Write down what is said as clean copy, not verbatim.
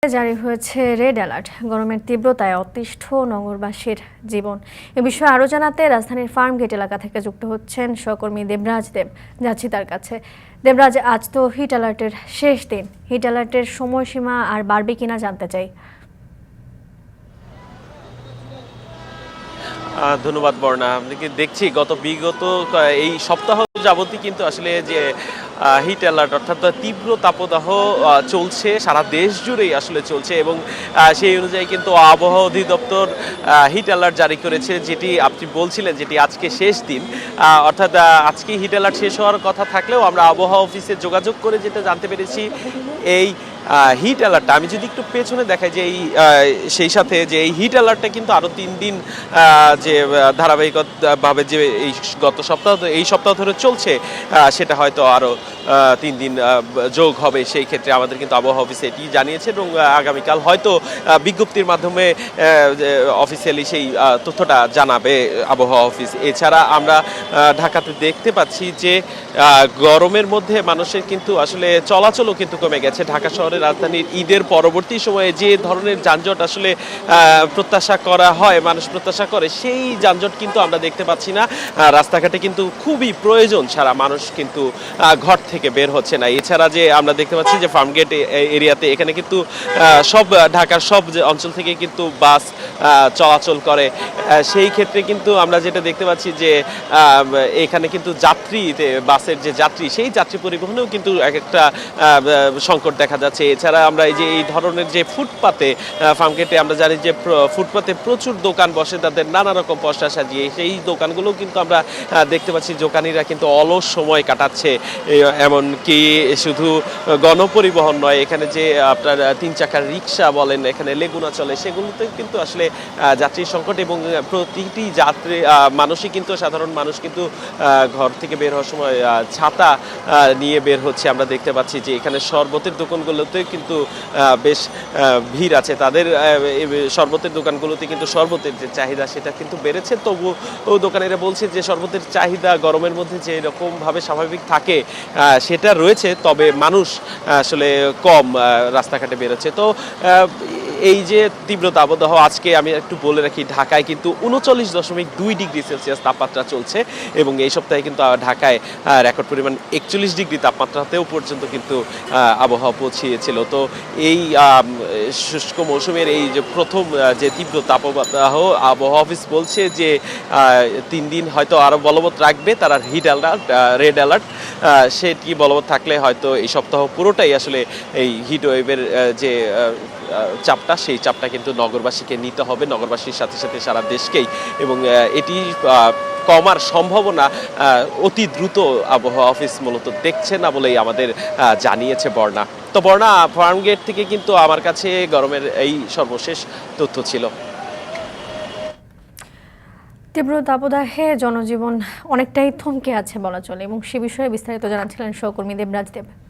জারি হয়েছে red alert. গরমের তীব্রতায় অতিষ্ঠ নগরবাসীর জীবন। এ বিষয়ে আরও জানাতে রাজধানীর ফার্মগেট এলাকা থেকে যুক্ত হচ্ছেন সহকর্মী দেবরাজ দেব। যাচ্ছি তার কাছে। দেবরাজ, আজ তো হিট অ্যালার্টের শেষ দিন। হিট অ্যালার্টের সময়সীমা আর বাড়বে কিনা জানতে চাই। ধন্যবাদ বর্ণা। আপনাকে দেখছি বিগত এই সপ্তাহ যাবতই কিন্তু আসলে যে হিট অ্যালার্ট অর্থাৎ তীব্র তাপদাহ চলছে, সারা দেশ জুড়েই আসলে চলছে এবং সেই অনুযায়ী কিন্তু আবহাওয়া অধিদপ্তর হিট অ্যালার্ট জারি করেছে, যেটি আপনি বলছিলেন যেটি আজকে শেষ দিন। অর্থাৎ আজকে হিট অ্যালার্ট শেষ হওয়ার কথা থাকলেও আমরা আবহাওয়া অফিসে যোগাযোগ করে যেটা জানতে পেরেছি, এই হিট অ্যালার্টটা আমি যদি একটু পেছনে দেখাই যে সেই সাথে যে এই হিট অ্যালার্টটা কিন্তু আরও 3 দিন যে ধারাবাহিকভাবে যে গত সপ্তাহ এই সপ্তাহ ধরে চলছে, সেটা হয়তো আরও 3 দিন যোগ হবে। সেই ক্ষেত্রে আমাদের কিন্তু আবহাওয়া অফিস এটি জানিয়েছে এবং আগামীকাল হয়তো বিজ্ঞপ্তির মাধ্যমে অফিসিয়ালি সেই তথ্যটা জানাবে আবহাওয়া অফিস। এছাড়া আমরা ঢাকাতে দেখতে পাচ্ছি যে গরমের মধ্যে মানুষের কিন্তু আসলে চলাচলও কিন্তু কমে গেছে। ঢাকা শহরের রাজধানীর ঈদের পরবর্তী সময়ে যে ধরনের যানজট আসলে প্রত্যাশা করা হয়, মানুষ প্রত্যাশা করে, সেই যানজট কিন্তু আমরা দেখতে পাচ্ছি না। রাস্তাঘাটে কিন্তু খুবই প্রয়োজন ছাড়া মানুষ কিন্তু ঘর থেকে বের হচ্ছে না। এছাড়া যে আমরা দেখতে পাচ্ছি যে ফার্মগেট এরিয়াতে এখানে কিন্তু সব ঢাকার সব অঞ্চল থেকে কিন্তু বাস চলাচল করে। সেই ক্ষেত্রে কিন্তু আমরা যেটা দেখতে পাচ্ছি যে এখানে কিন্তু বাসের যে যাত্রী, সেই যাত্রী পরিবহনেও কিন্তু একটা সংকট দেখা যাচ্ছে। এছাড়া আমরা এই ধরনের যে ফুটপাতে ফার্মগেটে আমরা জানি যে ফুটপাতে প্রচুর দোকান বসে, তাদের নানা রকম পসরা সাজিয়ে, সেই দোকানগুলো কিন্তু আমরা দেখতে পাচ্ছি দোকানিরা কিন্তু অলস সময় কাটাচ্ছে। এমনকি শুধু গণপরিবহন নয়, এখানে যে আপনার 3 চাকার রিক্সা বলেন, এখানে লেগুনা চলে, সেগুলোতে কিন্তু আসলে যাত্রীর সংকট এবং প্রতিটি যাত্রী মানুষই কিন্তু, সাধারণ মানুষ কিন্তু ঘর থেকে বের হওয়ার সময় ছাতা নিয়ে বের হচ্ছে। আমরা দেখতে পাচ্ছি যে এখানে শরবতের দোকানগুলোতে কিন্তু বেশ ভিড় আছে। তাদের শরবতের দোকানগুলোতে কিন্তু শরবতের যে চাহিদা সেটা কিন্তু বেড়েছে। তবু দোকানিরা বলছে যে শরবতের চাহিদা গরমের মধ্যে যে এরকমভাবে স্বাভাবিক থাকে সেটা রয়েছে, তবে মানুষ আসলে কম রাস্তাঘাটে বেরোচ্ছে। তো এই যে তীব্র তাপদাহ, আজকে আমি একটু বলে রাখি, ঢাকায় কিন্তু 39.2 ডিগ্রি সেলসিয়াস তাপমাত্রা চলছে এবং এই সপ্তাহে কিন্তু ঢাকায় রেকর্ড পরিমাণ 41 ডিগ্রি তাপমাত্রাতেও পর্যন্ত কিন্তু আবহাওয়া পৌঁছিয়েছিল। তো এই শুষ্ক মৌসুমের এই যে প্রথম যে তীব্র তাপদাহ, আবহাওয়া অফিস বলছে যে 3 দিন হয়তো আরও বলবৎ রাখবে তারা হিট অ্যালার্ট, রেড অ্যালার্ট। সেটি বলবৎ থাকলে হয়তো এই সপ্তাহ পুরোটাই আসলে এই হিট ওয়েভের যে চাপটা, সেই চাপটা কিন্তু নগরবাসীকে নিতে হবে, নগরবাসীর সাথে সাথে সারা দেশকেই। এবং এটি কমার সম্ভাবনা অতি দ্রুত আবহাওয়া অফিস মূলত দেখছে না বলেই আমাদের জানিয়েছে বর্ণা। তো বর্ণা, ফার্মগেট থেকে কিন্তু আমার কাছে গরমের এই সর্বশেষ তথ্য ছিল। তীব্র দাবদাহে জনজীবন অনেকটাই থমকে আছে বলা চলে এবং সে বিষয়ে বিস্তারিত জানাচ্ছিলেন সহকর্মী দেবরাজ দেব।